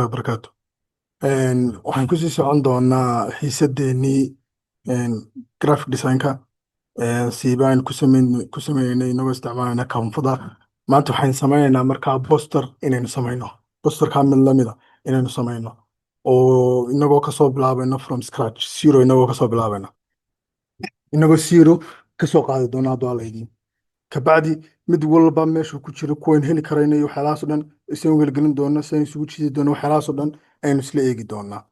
barakaatu. Waxaan kusii socon doonaa xiisadeennii graphic designka siibaan ku sameynay inagoo isticmaalayna kanfada. Maanta waxaan sameynaynaa markaa poster inaynu sameyno, posterkaa mid lamida inaynu sameyno oo inagoo kasoo bilaabayno from scratch zero, inagoo kasoo bilaabayno inagoo zero kasoo qaadi doona hadduu alla idmo. Kabacdi mid walba meeshuu ku jiro kuwayn heli karayna iyo waxyaalahaas oo dhan isaan welgelin doona, sidaan isugu jiidi doona waxyaalahaas oo dhan aynu isla eegi doonaa.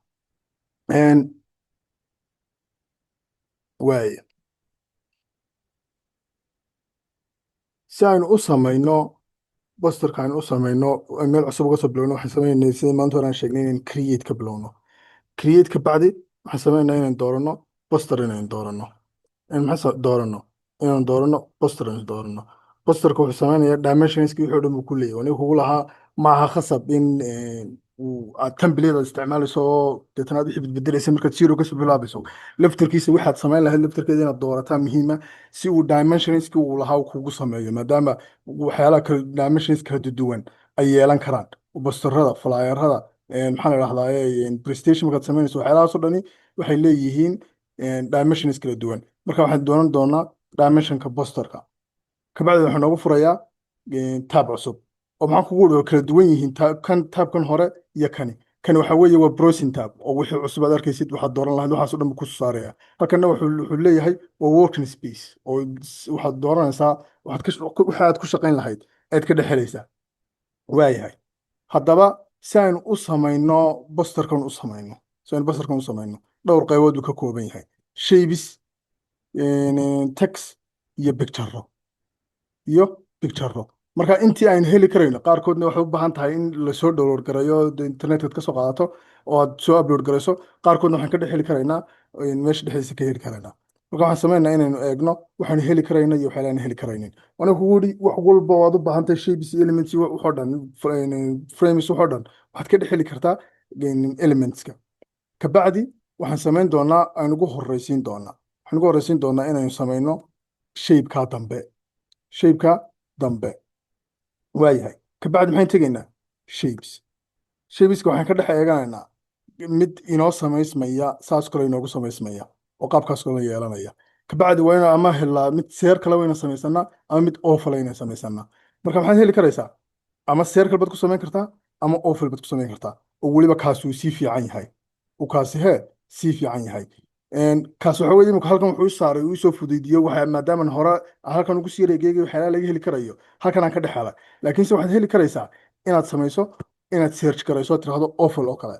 Waaya, si aynu u samayno posterka aynu u samayno meel cusub uga soo bilowno, waxaan sameynay sida maanta hore aan sheegnay inaan create ka bilowno. Create ka bacdi waxaan sameynaa inaan doorano poster, inaan doorano maxaa doorano inaan doorano poster, inaan doorano posterka. Wuxuu sameynayaa dimensionski wixii oo dhan uu ku leeyahay. Aniga kugu lahaa ma aha khasab in aad template aad isticmaalayso oo deetana aad wixii bedbedelaysa markaad zero kasoo bilaabayso. Laftarkiisa waxaad samayn lahayd laftarkeeda inaad doorataa muhiima, si uu dimensionski uu lahaa uu kugu sameeyo, maadaama waxyaalaha kala dimensions kala duwan ay yeelan karaan posterada, flyerada, maxaa la dhahdaa prestation markaad samaynayso waxyaalahaas oo dhani waxay leeyihiin dimensions kala duwan. Marka waxaan doonan doonaa dimensionka posterka. Kabacdi waxaa noogu furayaa tab cusub oo maxaa kugu dhaw kala duwan yihiin tabkan hore iyo kani waxa weeye waa browsing tab oo wixii cusub aad arkaysid waxaad dooran lahayd waxaas oo dhan buu ku soo saaraya. Halkanna wuxuu leeyahay waa working space oo waxaad dooranaysaa waxa aad ku shaqayn lahayd aad ka dhex helaysaa. Waayahay, haddaba si aynu u samayno posterkan u samayno si aynu posterkan u samayno dhowr qaybood buu ka kooban yahay: shapes, text iyo picture. Marka intii aynu heli karayno qaarkoodna waxay u baahan tahay in lasoo download gareeyo internetka ka soo qaadato oo aad soo upload garayso. Qaarkoodna waxaan ka dhex heli karaynaa meesha dhexdiisa ka heli karaynaa. Marka waxaan sameynaa inaynu eegno waxaanu heli karayno iyo waxyaalahan heli karaynin. Aniga kugu yidhi wax walba waad u baahan tahay shapes iyo elements iyo waxoo dhan frames waxoo dhan waxaad ka dhex heli kartaa elementska. Kabacdi waxaan sameyn doonaa aynu ugu horreysiin doonaa waxaan ugu horreysiin doonaa inaynu sameyno shapeka dambe. Waayahay, kabacdi maxaan tegaynaa shapeska waxaan ka dhex eeganaynaa mid inoo samaysmaya saas kale inoogu samaysmaya oo qaabkaas kale yeelanaya. Kabacdi waa inaan ama helaa mid seer kale wayna samaysanaa ama mid oval ayna samaysanaa. Marka maxaad heli karaysaa ama seer kale baad ku samayn kartaa ama oval baad ku samayn kartaa oo weliba kaas uu sii fiican yahay, uu kaasi sii fiican yahay. Kaas waxa weeye imika halkan wuxuu saaray uu soo fududiyey waxa maadaama hore halkan ugu sii reegeeyay waxyaalaha laga heli karayo halkan aan ka dhex helay. Laakiinse waxaad heli karaysaa inaad samayso inaad search garayso tirahdo oval oo kale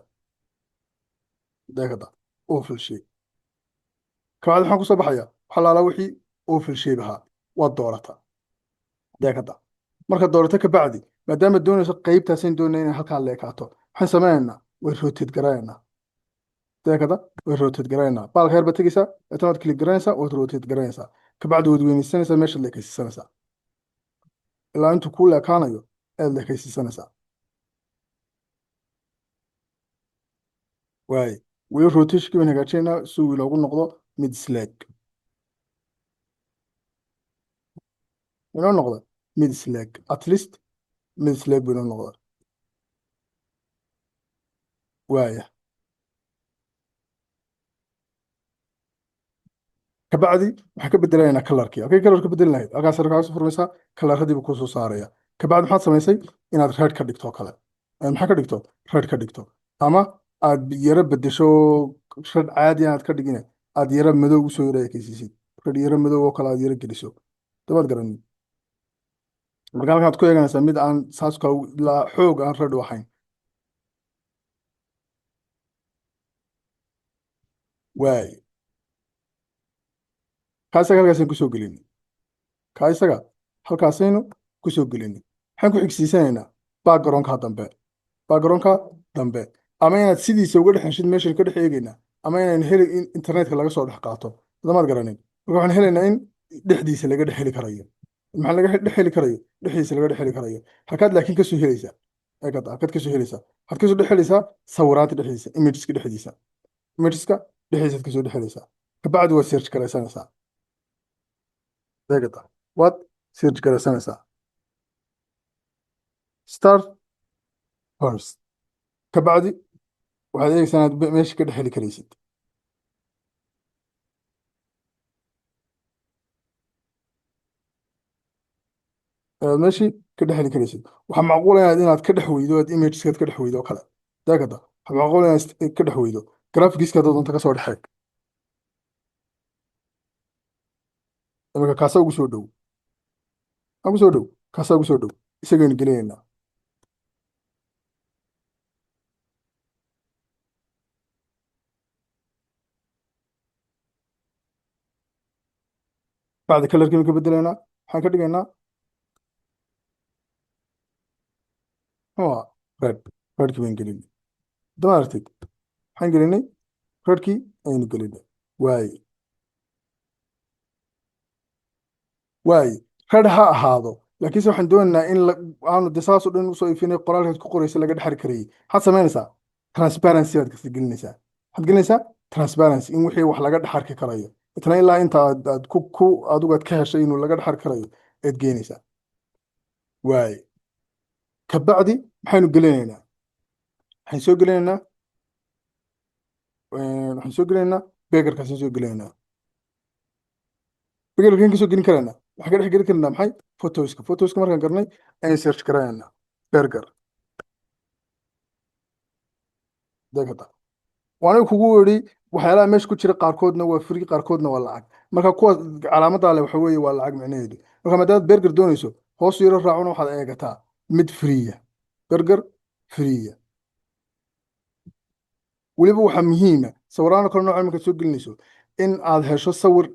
deegada oval shape. Kabacdi waxaan kusoo baxaya waxa laala wixii oval shape ahaa waad doorata deegada. Markaad doorato kabacdi maadaama doonayso qaybtaasayn doonay inay halkaa leekaato waxaan sameynaynaa way rotate garaynaa deegada way rotate garaynaa. Baalka heer baad tegaysaa deetana waad click garanaysaa waad rotate garanaysaa. Kabacdi waad weynaysanaysaa meeshaad leekaysiisanaysaa ilaa intuu kuu leekaanayo aad leekaysiisanaysaa. waaye weli rotationkii baan hagaajinaynaa si uu inoogu noqdo mid slack inoo noqda mid slack at least mid slack buu inoo noqda. waaya kabacdi waxaan ka bedelaynaa kalarkii. Okay, kalar ka bedeli lahayd halkaas halkaa soo furmaysaa kalarradii buu kusoo saaraya. Kabacdi maxaad samaysay inaad red ka dhigto kale maxaa ka dhigto red ka dhigto ama aad yara bedesho red caadi aad ka dhigine aad yara madow usoo yara ekaysiisid red yara madow oo kale aad yara geliso dabaad garanin. marka halkan aad ku eeganaysaa mid aan saas kale ilaa xoog aan red u ahayn. waay kaa isaga halkaasaynu kusoo gelini kaa isaga halkaasaynu kusoo gelini. waxaan ku xigsiisanaynaa backgroundka dambe ama inaad sidiisa uga dhex heshid meeshan ka dhex eegaynaa ama inaynu heli in internetka laga soo dhex qaato damaad garanin. marka waxaan helaynaa in dhexdiisa laga dhex heli karayo. maxaa laga dhex heli karayo dhexdiisa laga dhex heli karayo. halkaad laakiin kasoo helaysaa eegada halkaad kasoo helaysaa waxaad kasoo dhex helaysaa sawiraanta dhexdiisa imageska dhexdiisa dhexdiisaad kasoo dhex helaysaa. kabacdi waad search garaysanaysaa eegada waad search garaysanaysaa start first kabacdi waxaad eegaysaa inaad meesha ka dhex heli karaysid. meeshii ka dhex heli karaysid. waxaa macquul ah inaad ka dhex weydo aad imageskaad ka dhex weydo oo kale. daakada waxaa macquul inaad ka dhex weydo graphicskaa doonta ka soo dhexeeg. imika kaasaa ugu soo dhow. ugu soo dhow. kaasaa ugu soo dhow. isagaynu gelinaynaa. bacdi kalarkiinu ka bedelaynaa. waxaan ka dhigaynaa muxuu red. redkii baan gelinay. haddama aragtid waxaan gelinay redkii ayaynu gelinay. waaye. waaye. red ha ahaado laakiinse waxaan doonaynaa in aanu de saas oo dhan usoo ifinay qoraalkaad ku qoraysa laga dhexari karayay. maxaad samaynaysaa? transparency baad kasi gelinaysaa. waxaad gelinaysaa transparency in wixii wax laga dhex arki karayo. itna ilaa inta aad adigu aad ka heshay inuu laga dhex arki karayo aad geynaysaa. waaye. kabacdi maxaynu gelinaynaa? waxaan soo gelinaynaa waxaan soo gelinaynaa begerkaasaan soo gelinaynaa. begerkan ka soo gelin karaynaa. waxaan ka dhex gelin karnaa maxay? photoska markaan garnay ayaan search garanaynaa. berger. dekada waana kugu yidhi waxyaalaha meesha ku jira qaarkoodna waa free qaarkoodna waa lacag. marka kuwa calaamada leh waxa weeye waa lacag micnaheedu. marka maadaama berger doonayso hoos yaro raacuna waxaad eegataa mid freeya. berger freeya. weliba waxaa muhiima sawiraano kale nooca markaad soo gelinayso in aad hesho sawir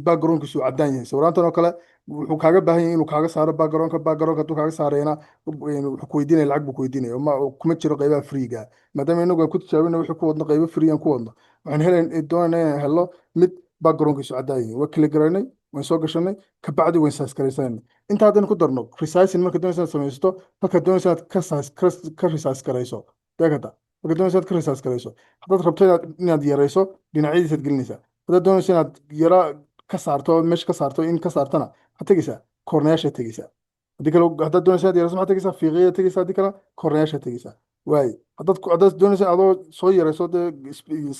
backgroundkiisu caddaan yahay. sawiraantan oo kale wuxuu kaaga baahan yahay inuu kaaga saaro backgroundka hadduu kaaga saarayna wuxuu ku weydiinaya lacag buu ku weydiinaya kuma jiro qaybaha freega. maadaama inagu aan ku tijaabina wixii ku wadno qaybo free aan ku wadno waxaan doonayna inaan helo mid backgroundkiisu caddaan yahay. waa kala garanay waan soo gashanay kabacdi waan saaskaraysanay. inta haddana ku darno resizing marka doonaysa inaad samaysto halka doonaysa inaad ka resize garayso. deegata marka doonaysa inaad ka resize garayso haddaad rabto inaad yarayso dhinacyadiisaad gelinaysaa. haddaad doonayso inaad yara ka saarto meesha ka saarto in ka saartana waxaad tegeysaa koornayaashaad tegeysaa. haddii kale haddaad doonayso inaad yarayso maxaad tegeysaa fiiqyada tegeysaa. haddii kale koornayaashaad tegeysaa. waaye. haddaad doonayso adoo soo yarayso dee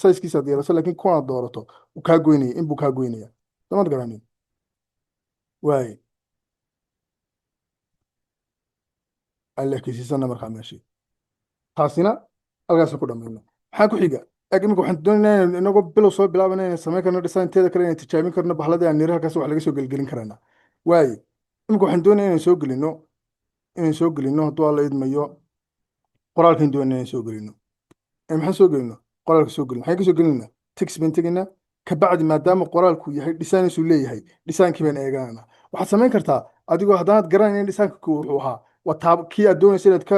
sizekiisaad yarayso laakiin kuwanaad doorato uu kaa goynaya inbuu kaa goynaya. samaad garanin. waaye. aan la ekeysiisana markaa meeshii taasina halkaasaan ku dhamayno. maxaa ku xiga? imika waxaan doonaynaa inagoo bilow soo bilaabana inaan samayn karno dhisaanteeda kale inaan tijaabin karno bahladii aan niri halkaas wax laga soo gelgelin karana. waaye. imika waxaan doonaya inaan soo gelino hadduu alla idmayo qoraalkan doonaya inaan soo gelino. maxaan soo gelino? qoraalka soo gelin. maxaan ka soo gelinaa? text baan tegaynaa. kabacdi maadaama qoraalku yahay dhisaanisuu leeyahay dhisaankii baan eeganana. waxaad samayn kartaa adigoo haddaanaad garanayn dhisaanka wuxuu ahaa waa kii aad doonaysa inaad ka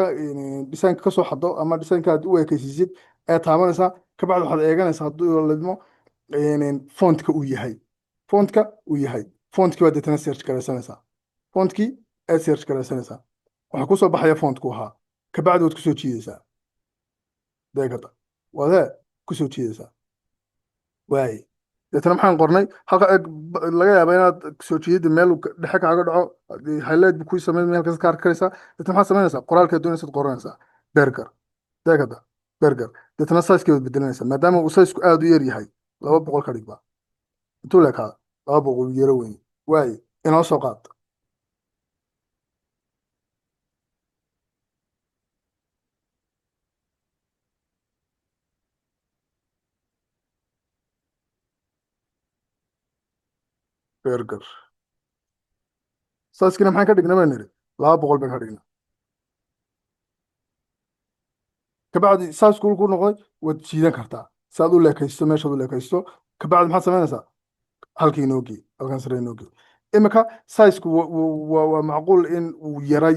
dhisaanka ka soo xaddo ama dhisaanka aad u ekaysiisid ayaad taabanaysaa. kabacdi waxaad eeganaysaa hadduu ladmo fontka uu yahay. fontka uu yahay. fontkii baad deetana search garaysanaysaa. fontkii aad search garaysanaysaa. waxaa kusoo baxaya fontku ahaa. kabacdi waad kusoo jiidaysaa. deegada waadee kusoo jiidaysaa. waaye. deetana maxaan qornay halka laga yaaba inaad soo jeedida meel dhexe kaaga dhaco highlight buu ku sameyn meel kasta ka arki karaysaa. deetana maxaad samaynaysaa qoraalkeed doonaysaad qoranaysaa berger. deegada berger. deetana sizekeed baad bedelanaysaa maadaama uu sizeku aada u yar yahay 200 ka dhigba intuu leekaada 200 yaro weyn. waaye. inoo soo qaad berger. sizekina maxaan ka dhignay baan niri 200 baan ka dhignay. kabacdi saas ku noqday waad jiidan kartaa saad u leekaysto meeshaad u leekaysto. kabacdi maxaad samaynaysaa halkii inoogi halkan sare inoogi. imika sizeku waa macquul in uu yara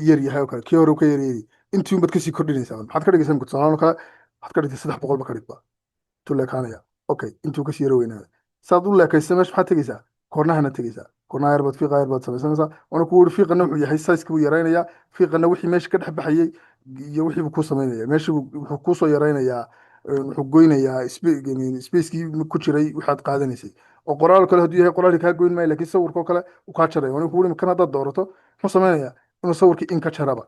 yar yahay oo kale kii hore uu ka yaryari intii unbaad kasii kordhinaysaa. maxaad ka dhigaysaa imika tusaalahaan oo kale waxaad ka dhigtay 300 ba ka dhigba intuu leekaanaya. okay intuu kasii yara weynaayo saad u leekaysto meesha maxaad tegeysaa koornahana tegeysaa. koornaha yarbaad fiiqa yarbaad samaysanaysaa. waana kugu yidhi fiiqana wuxuu yahay sizeka buu yaraynayaa. fiiqana wixii meesha ka dhex baxayey iyo wixii buu kuu samaynaya meeshii wuxuu kuusoo yaraynayaa. wuxuu goynayaa spacekii ku jiray waxaad qaadanaysay. oo qoraal kale hadduu yahay qoraalkii kaa goyn maayo laakiin sawirka oo kale uu kaa jaraya. waana kugu yidhi kan haddaad doorato muxuu samaynayaa inuu sawirkii in ka jaraba.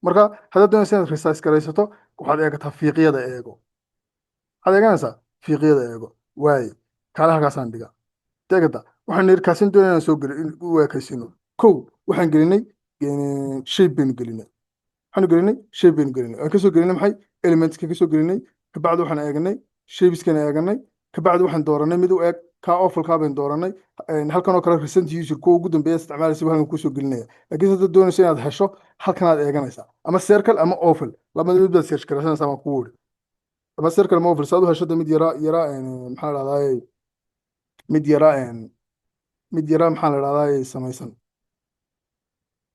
marka haddaad doonaysa inaad resize garaysato waxaad eegataa fiiqyada eego. waxaad eeganaysaa fiiqyada eego. waaye kaale halkaasaan dhiga. deegada waxaan niri kaasin doonaya inaan soo geli u eekaysino. kow waxaan gelinay shape baynu gelinay. waxaanu gelinay shape baynu gelinay. waan kasoo gelinay maxay elementska kasoo gelinay. kabacdi waxaan eeganay shapeskana eeganay. kabacdi waxaan dooranay mid u eeg kaa awfalkaa baynu dooranay. halkan oo kale recent user kuwa ugu dambeeya isticmaalaysa buu halkan kusoo gelinaya. laakiin haddaad doonayso inaad hesho halkanaad eeganaysaa ama circle ama awfal labada mid baad search garaysanaysaa baan kugu wuri. ama circle ama awfal saad u hesho mid yara maxaa la dhahdaa mid yara mid yara maxaa la dhahdaa samaysan.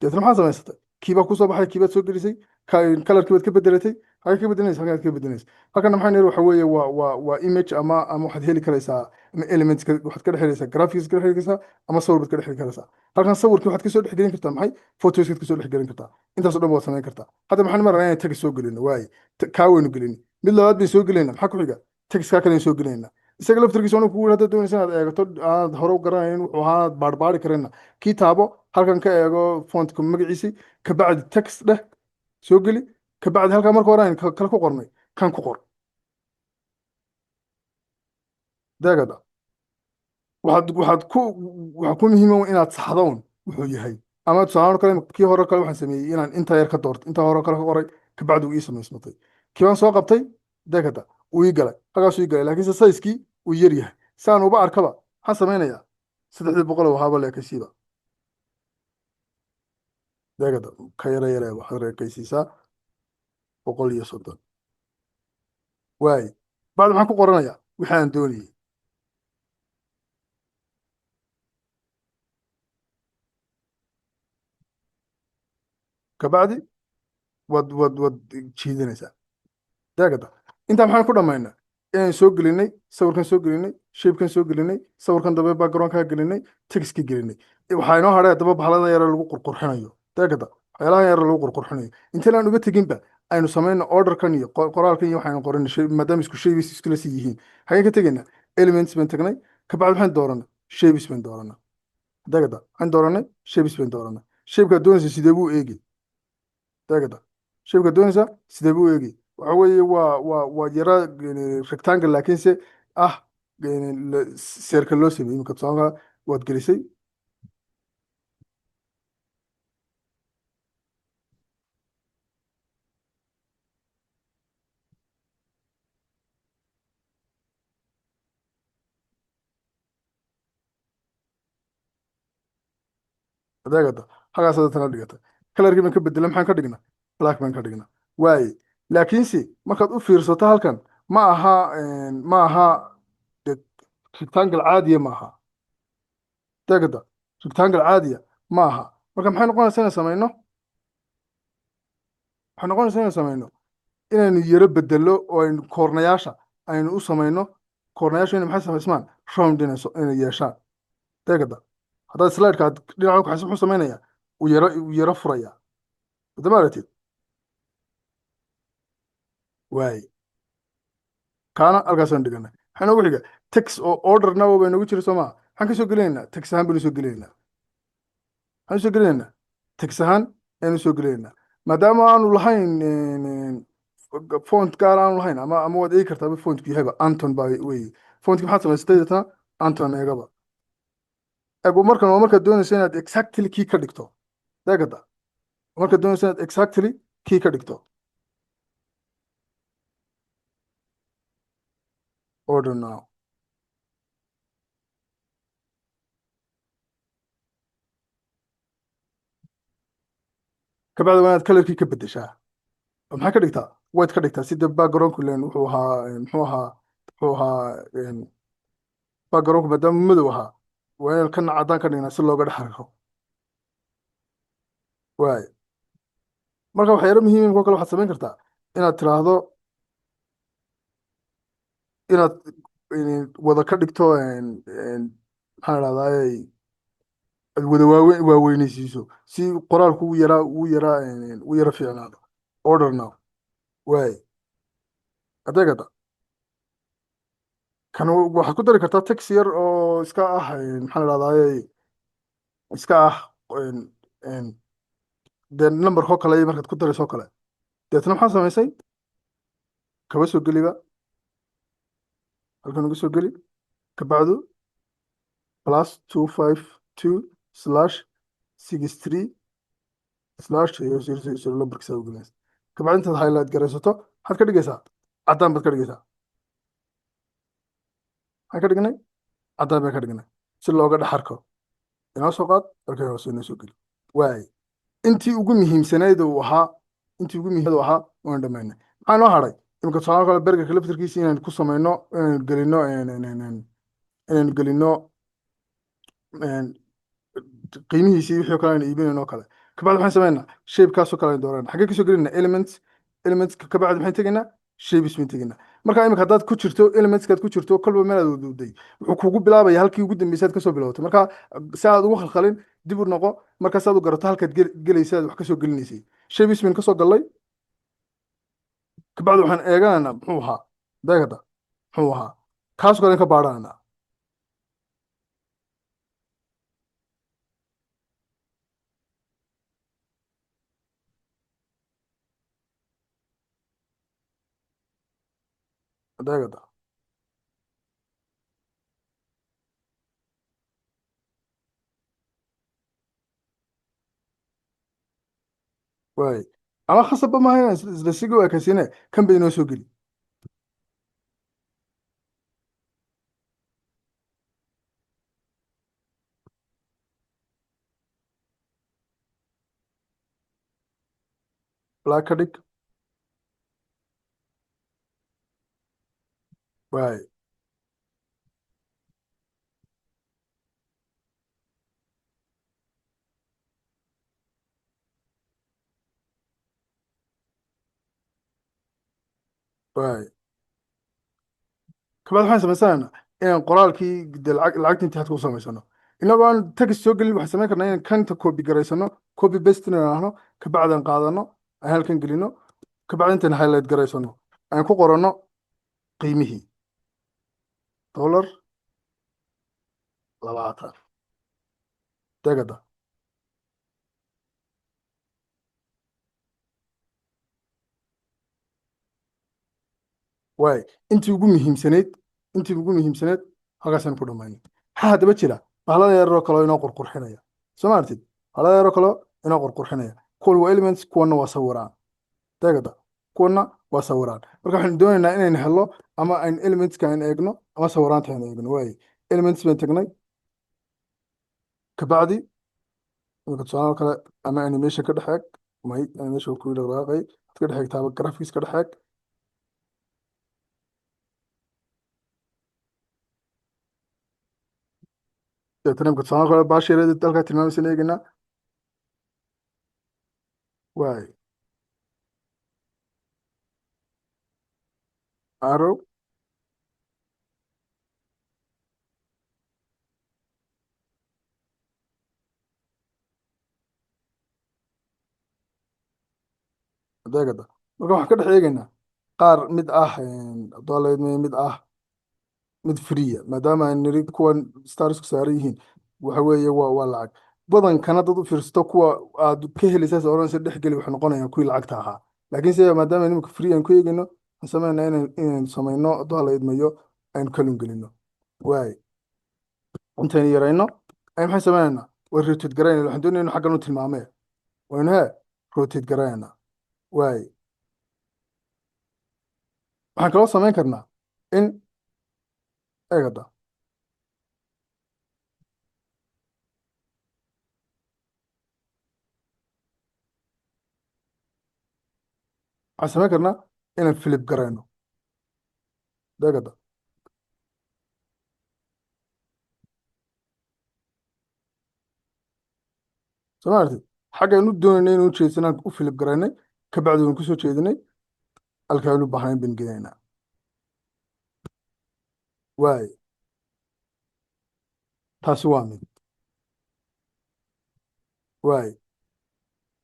deetna maxaad samaysatay kiibaa kusoo baxay kiibaad soo gelisay kalarkii baad ka bedelatay halka ka bedelaysa halkaad ka bedelaysa. halkana maxaa niri waxa weeye waa image ama waxaad heli karaysaa ama elements waxaad ka dhex helaysaa graphics ka dhex heli karaysaa ama sawir baad ka dhex heli karaysaa. halkan sawirkii waxaad kasoo dhex gelin kartaa maxay photoskaad kasoo dhex gelin kartaa. intaas oo dhan waad samayn kartaa. hadda maxaan maraa inaan tag soo gelino waaye kaa waynu gelin mid labaad bay soo gelayna maxaa ku xiga tagskaa kale soo gelayna. isaga laftarkiisa anu kugu haddaad doonaysa inaad eegato aad hore u garanayn wuxuu ahaa baarbaari karayna kii taabo halkan ka eego fontka magaciisii kabacdi text dheh soo geli kabacdi halkaa marka hore aan kale ku qornay kan ku qor. deegada waxaa ku muhiima inaad saxdoon wuxuu yahay. ama tusaale kale kii hore kale waxaan sameeyey inaan intaa yar ka doorto intaa hore kale ka qoray kabacdi uu ii samaysmatay. kii baan soo qabtay deegada uu ii galay halkaasuu ii galay laakiinse sayskii uu yar yahay saan uba arkaba maxaan samaynayaa 300 oo haaba leekaysiiba. deegada ka yara yaree waxaad reekaysiisaa 130. waaye bacdi maxaan ku qoranayaa wixii aan doonayey. kabacdi waad jiidanaysaa. deegada intaa maxaan ku dhammaynaa inaan soo gelinay sawirkan soo gelinay shapekan soo gelinay sawirkan dambe backgroundkaa gelinay textka gelinay. waxaa inoo hadhay haddaba bahalada yare lagu qurqurxinayo. deegada waxyaalaha yare lagu qurqurxinayo intaan aan uga teginba aynu samayno orderkan iyo qoraalkan iyo waxaynu qoran maadaama isku shapes iskula sii yihiin hageen ka tegaynaa elements baan tagnay kabacdi waxaan dooranay shapes baan dooranay. deegada waxaan dooranay shapes baan dooranay. shapekaa doonaysa sidee buu eegi. deegada shapekaa doonaysa sidee buu eegi waxa weeye waa yara rectangle laakiinse ah seerka loo sameeyey imika tusaale waad gelisay. deegada halkaas tana dhigata kalarkii baan ka bedela maxaan ka dhignaa black baan ka dhignaa. waaye laakiinse markaad u fiirsato halkan ma aha de- rectangle caadiya ma aha. deegada rectangle caadiya ma aha. marka maxay noqonaysaa inaan samayno waxay noqonaysaa inaan samayno inaynu yaro bedelo oo aynu koornayaasha aynu u samayno. koornayaasha inay maxay samaysmaan round inay yeeshaan. deegada haddaad slideka aad dhinaca u kaxayso muxuu samaynayaa uu yaro furayaa wadama aragtid. waaye kaana halkaasaan dhiganay maxaa noogu xiga tax oo order now baa noogu jira soo maa maxaan ka soo gelinaynaa tax ahaan baynu soo gelinaynaa. maxaan soo gelinaynaa tax ahaan aynu soo gelinaynaa maadaama aanu lahayn font gaar aanu lahayn ama waad eegi kartaa fontku yahayba anton baa weye fontkii maxaad samaysatay deetana anton eegaba ego markan waa markaad doonayso inaad exactly kii ka dhigto. deegada markaad doonayso inaad exactly kii ka dhigto order now. kabacdi waa inaad kalarkii ka bedeshaa oo maxaa ka dhigtaa white ka dhigtaa sida backgroundku len wuxuu ahaa backgroundku maadaama madow ahaa waa inaan kana caddaan ka dhignaa si looga dhex arko. waaye marka waxyaalo muhiim imika kale waxaad samayn kartaa inaad tiraahdo inaad wada ka dhigto maxaan idhahdaa aad wada waaweynaysiiso si qoraalku u yara fiicnaado. order now. waaye adeegada kan waxaad ku dari kartaa tax yar oo iska ah maxaan idhahdaa iska ah dee numberkoo kale iyo markaad ku daraysoo kale. deetna maxaa samaysay? kaba soo geliba, halkan uga soo geli, kabacdu +252/63/000 lambarkiisa u gelinaysa. kabacdi intaad highlight garaysato maxaad ka dhigaysaa? caddaan baad ka dhigaysaa. maxaan ka dhignay? caddaan baan ka dhignay si looga dhex arko. inoo soo qaad, halkan hoose inoo soo geli. waay, intii ugu muhiimsanayd uu ahaa, intii ugu muhiimsanayd uu ahaa waan dhamaynay. maxaa inoo hadhay? imika tusaale kale bergerka laftarkiisa inaan ku samayno, inaynu gelino qiimihiisii wixii oo kale aan iibinayno oo kale. kabacdi maxaan samaynaa? shapekaasoo kale aan doonana. xaggee kasoo gelinaa? elements kabacdi maxaan tegaynaa? shapes baan tegaynaa. marka imika haddaad ku jirto elementskaad ku jirto kolba meelaad wadowday, wuxuu kugu bilaabaya halkii ugu dambeysaad kasoo bilowtay. marka si aad ugu khalkhalin dib u noqo, markaas aad u garato halkaad gelaysa aad wax kasoo gelinaysay. shapes baan kasoo gallay, kabacdi waxaan eeganaynaa muxuu ahaa deegada, muxuu ahaa kaasoo kale ka baadhananaa. deegada waay, ama khasabba maaha inaan isla sigi waakasine kan bay inoo soo geli. black ka dhig. waay, waay, kabacdi waxaan samaysanaynaa inaan qoraalkii de lacagta intii hadka u samaysano. inagoo aan text soo gelin waxaan samayn karnaa inaan kanta copy garaysano, copy paste nidhaahno, kabacdi aan qaadano, aan halkan gelino, kabacdi intaan highlight garaysano aan ku qoranno qiimihii $20 degada. waay, intii ugu muhiimsanayd, intii ugu muhiimsanayd halkaasaan ku dhammaynay. maxaa haddaba jira bahlada yaroo kaleo inoo qurqurxinaya, soo ma artid? bahlada yaroo kaleo inoo qurqurxinaya. kuwan waa elements, kuwanna waa sawiraan degada, kuwanna waa sawiraan. marka waxaan doonaynaa inaynu helo ama aan elementska aan eegno ama sawiraanta aan eegno. waay, elements baan tagnay, kabacdi imika tusaale kale ama animation ka dhex eeg, may animation ku dhaqaaqay, ad ka dhex eegtaaba graphics ka dhex eeg. deetana imika tusaale kale baashireeda dalkaa tilmaamaysan eegaynaa. waay, arrow, degada. marka waxaan ka dhex eegaynaa qaar mid ah doleedme mid ah mid freeya, maadaama aan niri kuwan starsku saaran yihiin waxa weeye waa lacag. badankana dad u fiirsato kuwa aad ka helaysaas oranaysa dhex geli waxay noqonayaan kuwii lacagta ahaa. laakiin se maadaama nimika free aan ku eegayno, waxaan samaynaa inaan samayno doleedmayo aynu kalun gelino. waay, intaynu yarayno ay maxay sameynaynaa? way rotate garaynayna. waxaan doonayna inu xaggan u tilmaamee waynu rotate garaynaynaa. waay, waxaan kaloo samayn karnaa in eegada waxaan samayn karnaa inaan flip garayno degada. soo ma artid? xaggaynu doonayna inuu jeedsanaan u flip garaynay, kabacdi waan kusoo jeedinay, halkaaynu bahayn baan gelaynaa. waay, taasi waa mid. waay,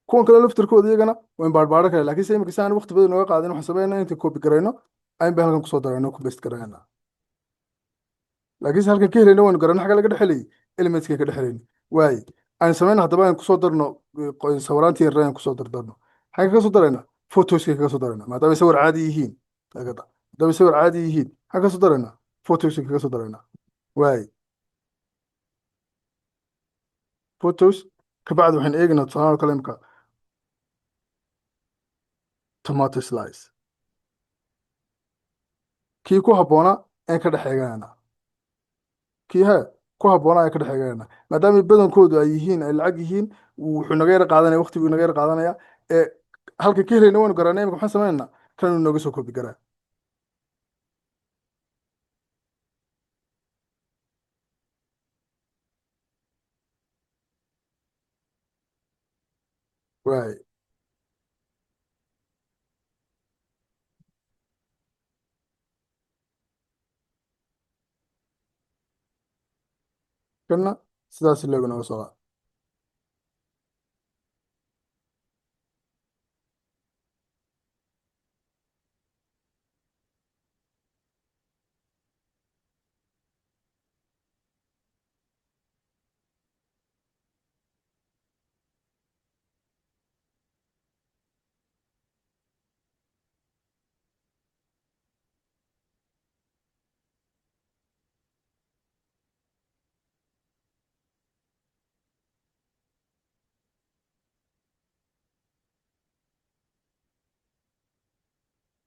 kuwan kale laftarkooda iyagana wayn baarbaaran kara, laakiin se imika si aan waqti badan nooga qaadin waxaan samaynaa inta copy garayno ayn bay halkan kusoo darayno ku paste garaynaa. laakiin se halkan ka helayna waynu garanno xagga laga dhex helayay elementska ka dhex helayna. waay, aan samayna haddaba aan kusoo darno sawiraantii yarre aan kusoo dardarno. xagee kaga soo daraynaa? Photoska kaga soo daraynaa maadaama ay sawir caadi yihiin. Eegada maadaama ay sawir caadi yihiin maxaan kaga soo daraynaa? Photoska kaga soo daraynaa. waay photos kabacdi waxaan eegaynaa tusaale oo kale imka tomato slice kii ku habboonaa aan ka dhex eeganayna. kii he ku habboonaa aan ka dhex eeganayna maadaama badankoodu ay yihiin ay lacag yihiin. wuxuu naga yara qaadanaya waqti buu naga yara qaadanaya. ee halka ka helayna waanu garanay imika maxaan sameynaynaa kan uu nooga soo koobi garaa. waay kanna sidaas looga nooga soo qaad.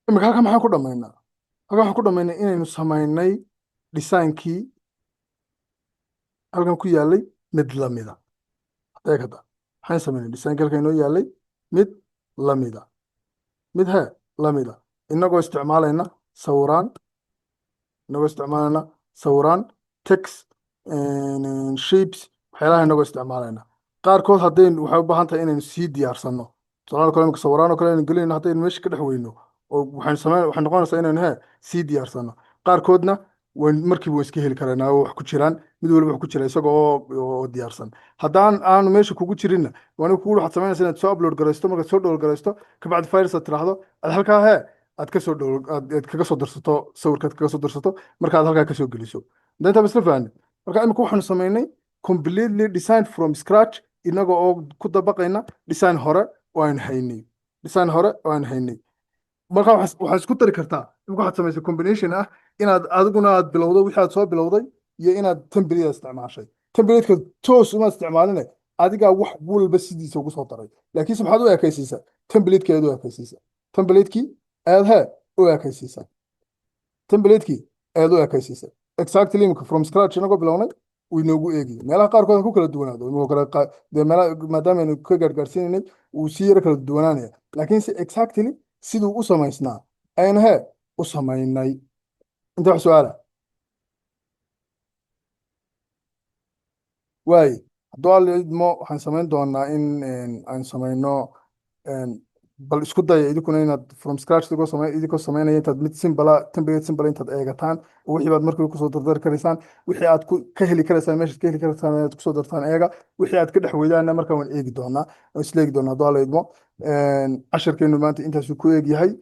imika halkan maxaan ku dhamaynaa? halkan waxaan ku dhamaynay inaynu samaynay dhisaankii halkan ku yaalay mid lamida. eegada waxaan samaynay dhisaankii halkan inoo yaalay mid lamida. mid he lamida inagoo isticmaalayna sawiraan. inagoo isticmaalayna sawiraan text shapes waxyaalaha inagoo isticmaalayna. qaarkood haddaynu waxay u baahan tahay inaynu sii diyaarsano. tusaale kale imika sawiraan oo kale aynu gelinayno haddaynu meesha ka dhex weyno oo waxay noqonaysaa inaynu sii diyaarsano. qaarkoodna markiiba waan iska heli karaynaa oo wax ku jiraan mid waliba wax ku jira isaga oo diyaarsan. haddaan aanu meesha kugu jirinna waana kugu waxaad samaynaysaa inaad soo upload garaysto. markaad soo download garaysto kabacdi files aad tiraahdo aad halkaa aad kasoo aad kaga soo darsato sawirkaad kaga soo darsato marka aad halkaa kasoo geliso. intaa isla fahanid. marka imika waxaanu samaynay completely designed from scratch inaga oo ku dabaqayna design hore oo aan haynay. design hore oo aan haynay. marka waxaad isku dari kartaa imika waxaad samaysay combination ah inaad adiguna aad bilowdo wixii aad soo bilowday iyo inaad template isticmaashay. template-ka toos uma isticmaaline adigaa wax walba sidiisa ugu soo daray laakiinse maxaad u ekaysiisaa template-ki aad u ekaysiisaa. template-kii aad u ekaysiisaa. template-kii aad u ekaysiisaa. exactly imika from scratch inagoo bilownay uu inoogu eegaya meelaha qaarkood ha ku kala duwanaado dee meelaha maadaama aynu ka gaargaarsiinaynay uu sii yaro kala duwanaanaya laakiinse exactly siduu u samaysnaa aynu u samaynay. inta wax su-aala waaye hadduu alla idmo waxaan samayn doonaa in aan samayno bal isku daya idinkuna inaad from scratch idinkoo samaynaya intaad mid simbala template simbala intaad eegataan oo wixii baad markiiba kusoo dardari karaysaan. wixii aad ka heli karaysaan meeshaad ka heli karaysaan inaad kusoo dartaan eega. wixii aad ka dhex weydaana markaa waan eegi doonaa waan isla eegi doonaa hadduu alla idmo. casharkeenu maanta intaasuu ku eeg yahay.